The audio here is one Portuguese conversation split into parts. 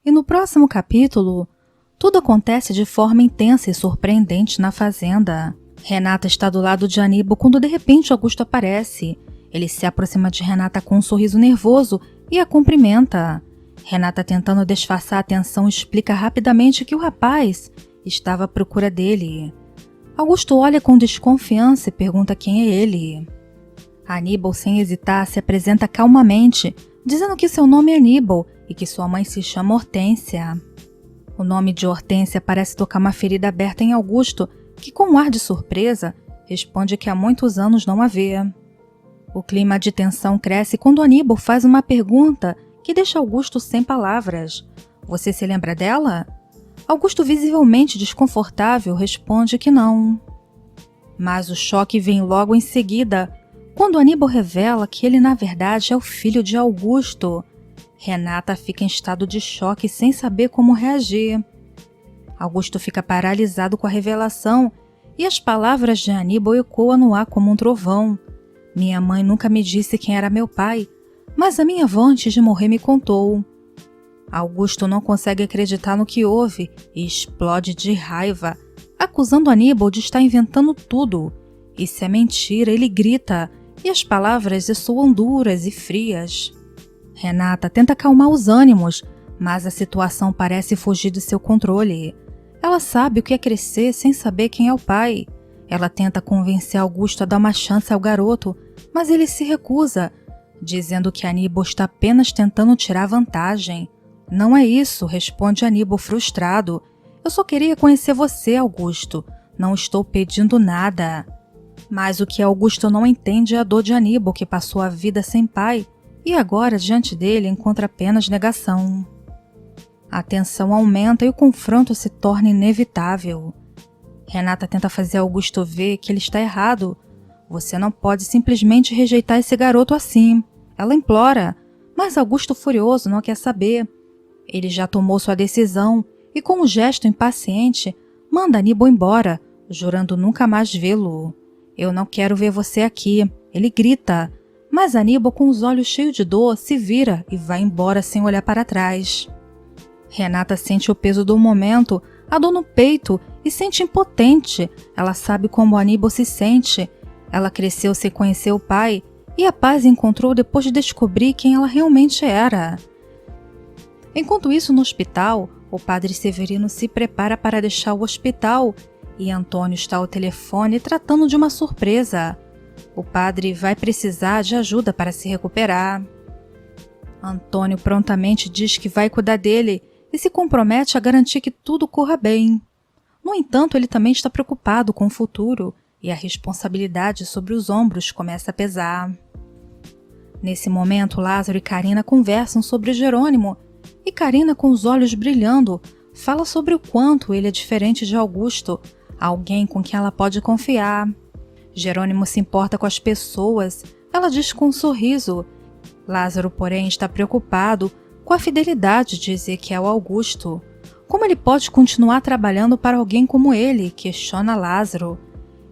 E no próximo capítulo, tudo acontece de forma intensa e surpreendente na fazenda. Renata está do lado de Aníbal quando de repente Augusto aparece. Ele se aproxima de Renata com um sorriso nervoso e a cumprimenta. Renata, tentando disfarçar a tensão, explica rapidamente que o rapaz estava à procura dele. Augusto olha com desconfiança e pergunta quem é ele. Aníbal, sem hesitar, se apresenta calmamente, dizendo que seu nome é Aníbal e que sua mãe se chama Hortência. O nome de Hortência parece tocar uma ferida aberta em Augusto, que com um ar de surpresa, responde que há muitos anos não a vê. O clima de tensão cresce quando Aníbal faz uma pergunta que deixa Augusto sem palavras. Você se lembra dela? Augusto, visivelmente desconfortável, responde que não. Mas o choque vem logo em seguida, quando Aníbal revela que ele na verdade é o filho de Augusto. Renata fica em estado de choque sem saber como reagir. Augusto fica paralisado com a revelação e as palavras de Aníbal ecoam no ar como um trovão. Minha mãe nunca me disse quem era meu pai, mas a minha avó antes de morrer me contou. Augusto não consegue acreditar no que houve e explode de raiva, acusando Aníbal de estar inventando tudo. Isso é mentira, ele grita, e as palavras soam duras e frias. Renata tenta acalmar os ânimos, mas a situação parece fugir de seu controle. Ela sabe o que é crescer sem saber quem é o pai. Ela tenta convencer Augusto a dar uma chance ao garoto, mas ele se recusa, dizendo que Aníbal está apenas tentando tirar vantagem. Não é isso, responde Aníbal frustrado. Eu só queria conhecer você, Augusto. Não estou pedindo nada. Mas o que Augusto não entende é a dor de Aníbal, que passou a vida sem pai e agora, diante dele, encontra apenas negação. A tensão aumenta e o confronto se torna inevitável. Renata tenta fazer Augusto ver que ele está errado. Você não pode simplesmente rejeitar esse garoto assim. Ela implora, mas Augusto, furioso, não quer saber. Ele já tomou sua decisão e, com um gesto impaciente, manda Aníbal embora, jurando nunca mais vê-lo. Eu não quero ver você aqui, ele grita, mas Aníbal, com os olhos cheios de dor, se vira e vai embora sem olhar para trás. Renata sente o peso do momento, a dor no peito e sente impotente. Ela sabe como Aníbal se sente. Ela cresceu sem conhecer o pai e a paz encontrou depois de descobrir quem ela realmente era. Enquanto isso, no hospital, o padre Severino se prepara para deixar o hospital e Antônio está ao telefone tratando de uma surpresa. O padre vai precisar de ajuda para se recuperar. Antônio prontamente diz que vai cuidar dele e se compromete a garantir que tudo corra bem. No entanto, ele também está preocupado com o futuro e a responsabilidade sobre os ombros começa a pesar. Nesse momento, Lázaro e Carina conversam sobre Jerônimo e Carina, com os olhos brilhando, fala sobre o quanto ele é diferente de Augusto, alguém com quem ela pode confiar. Jerônimo se importa com as pessoas, ela diz com um sorriso. Lázaro, porém, está preocupado com a fidelidade de Ezequiel Augusto. Como ele pode continuar trabalhando para alguém como ele? Questiona Lázaro.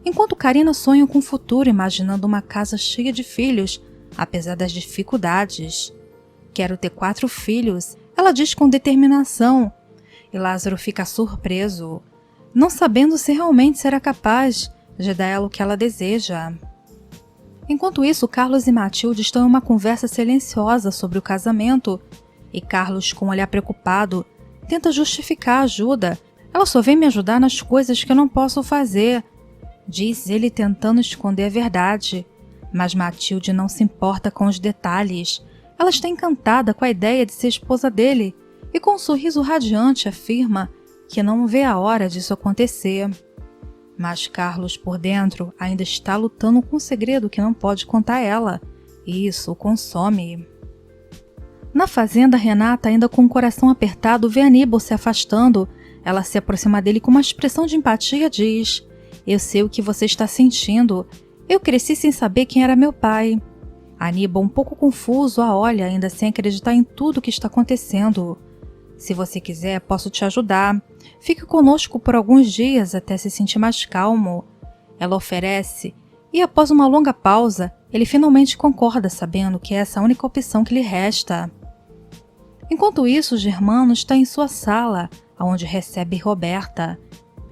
Enquanto Carina sonha com o futuro, imaginando uma casa cheia de filhos, apesar das dificuldades. Quero ter 4 filhos, ela diz com determinação. E Lázaro fica surpreso, não sabendo se realmente será capaz de dar a ela o que ela deseja. Enquanto isso, Carlos e Matilde estão em uma conversa silenciosa sobre o casamento, e Carlos, com um olhar preocupado, tenta justificar a ajuda. Ela só vem me ajudar nas coisas que eu não posso fazer, diz ele, tentando esconder a verdade. Mas Matilde não se importa com os detalhes. Ela está encantada com a ideia de ser esposa dele e, com um sorriso radiante, afirma que não vê a hora disso acontecer. Mas Carlos, por dentro, ainda está lutando com um segredo que não pode contar a ela, e isso o consome. Na fazenda, Renata, ainda com o coração apertado, vê Aníbal se afastando. Ela se aproxima dele com uma expressão de empatia e diz: eu sei o que você está sentindo. Eu cresci sem saber quem era meu pai. Aníbal, um pouco confuso, a olha, ainda sem acreditar em tudo o que está acontecendo. Se você quiser, posso te ajudar. Fique conosco por alguns dias até se sentir mais calmo. Ela oferece, e após uma longa pausa, ele finalmente concorda, sabendo que é essa a única opção que lhe resta. Enquanto isso, Germano está em sua sala, onde recebe Roberta.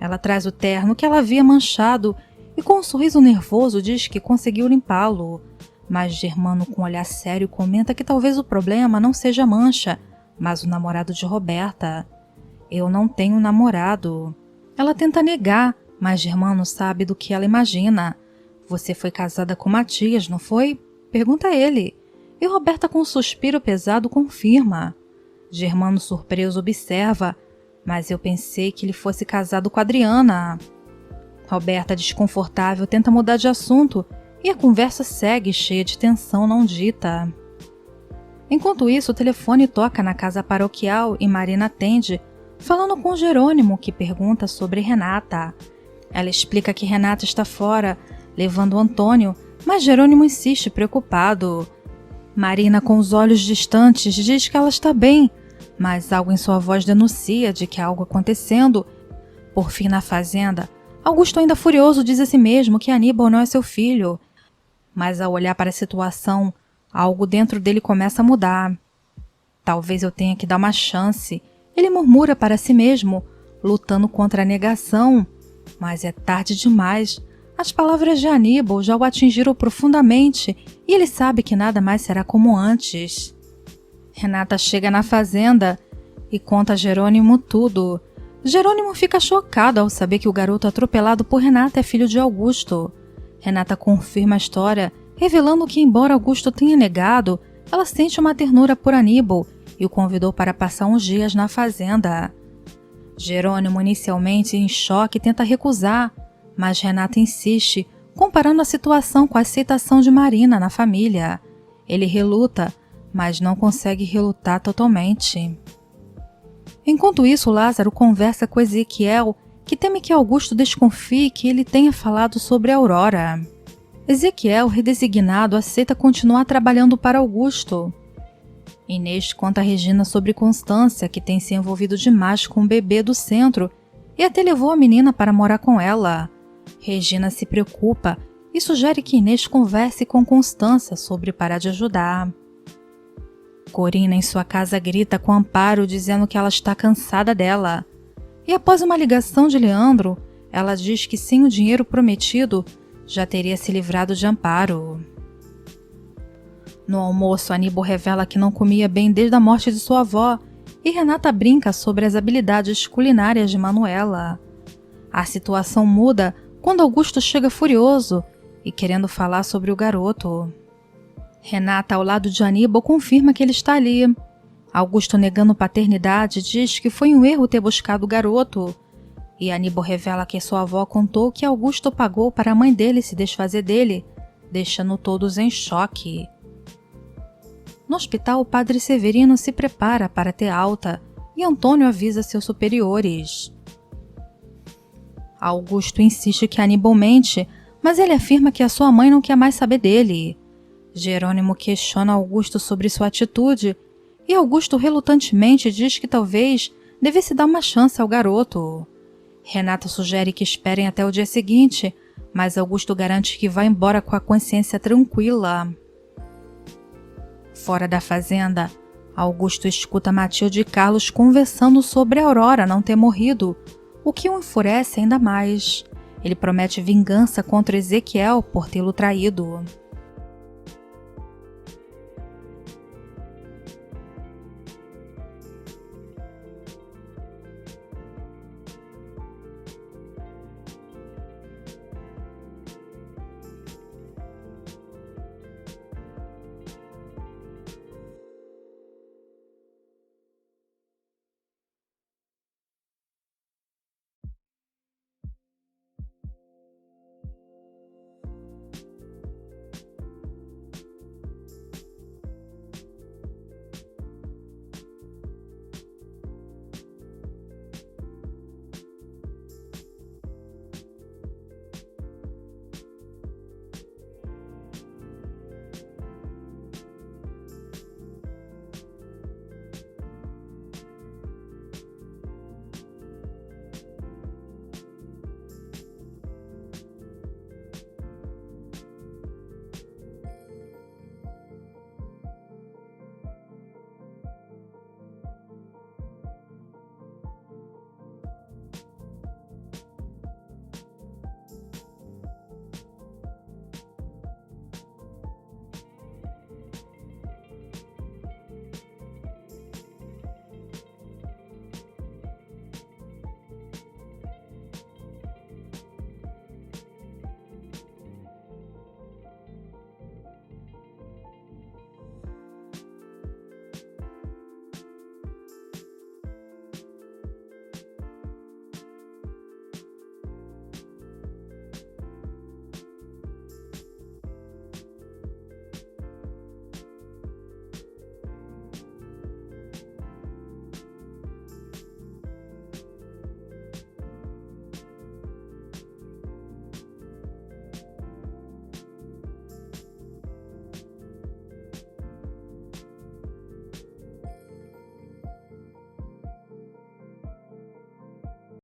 Ela traz o terno que ela havia manchado e com um sorriso nervoso diz que conseguiu limpá-lo. Mas Germano, com um olhar sério, comenta que talvez o problema não seja a mancha, mas o namorado de Roberta. Eu não tenho namorado. Ela tenta negar, mas Germano sabe do que ela imagina. Você foi casada com Matias, não foi? Pergunta ele. E Roberta, com um suspiro pesado, confirma. Germano, surpreso, observa. Mas eu pensei que ele fosse casado com Adriana. Roberta, desconfortável, tenta mudar de assunto e a conversa segue cheia de tensão não dita. Enquanto isso, o telefone toca na casa paroquial e Marina atende, falando com Jerônimo, que pergunta sobre Renata. Ela explica que Renata está fora, levando Antônio, mas Jerônimo insiste, preocupado. Marina, com os olhos distantes, diz que ela está bem, mas algo em sua voz denuncia de que há algo acontecendo. Por fim, na fazenda, Augusto, ainda furioso, diz a si mesmo que Aníbal não é seu filho. Mas ao olhar para a situação, algo dentro dele começa a mudar. Talvez eu tenha que dar uma chance, ele murmura para si mesmo, lutando contra a negação. Mas é tarde demais. As palavras de Aníbal já o atingiram profundamente e ele sabe que nada mais será como antes. Renata chega na fazenda e conta a Jerônimo tudo. Jerônimo fica chocado ao saber que o garoto atropelado por Renata é filho de Augusto. Renata confirma a história, revelando que, embora Augusto tenha negado, ela sente uma ternura por Aníbal e o convidou para passar uns dias na fazenda. Jerônimo, inicialmente em choque, tenta recusar, mas Renata insiste, comparando a situação com a aceitação de Marina na família. Ele reluta, mas não consegue relutar totalmente. Enquanto isso, Lázaro conversa com Ezequiel, que teme que Augusto desconfie que ele tenha falado sobre Aurora. Ezequiel, redesignado, aceita continuar trabalhando para Augusto. Inês conta a Regina sobre Constância, que tem se envolvido demais com o bebê do centro e até levou a menina para morar com ela. Regina se preocupa e sugere que Inês converse com Constância sobre parar de ajudar. Corina, em sua casa, grita com Amparo, dizendo que ela está cansada dela. E após uma ligação de Leandro, ela diz que sem o dinheiro prometido, já teria se livrado de Amparo. No almoço, Aníbal revela que não comia bem desde a morte de sua avó e Renata brinca sobre as habilidades culinárias de Manuela. A situação muda quando Augusto chega furioso e querendo falar sobre o garoto. Renata, ao lado de Aníbal, confirma que ele está ali. Augusto, negando paternidade, diz que foi um erro ter buscado o garoto. E Aníbal revela que sua avó contou que Augusto pagou para a mãe dele se desfazer dele, deixando todos em choque. No hospital, o padre Severino se prepara para ter alta e Antônio avisa seus superiores. Augusto insiste que Aníbal mente, mas ele afirma que a sua mãe não quer mais saber dele. Jerônimo questiona Augusto sobre sua atitude e Augusto relutantemente diz que talvez devesse dar uma chance ao garoto. Renata sugere que esperem até o dia seguinte, mas Augusto garante que vai embora com a consciência tranquila. Fora da fazenda, Augusto escuta Matilde e Carlos conversando sobre a Aurora não ter morrido, o que o enfurece ainda mais. Ele promete vingança contra Ezequiel por tê-lo traído.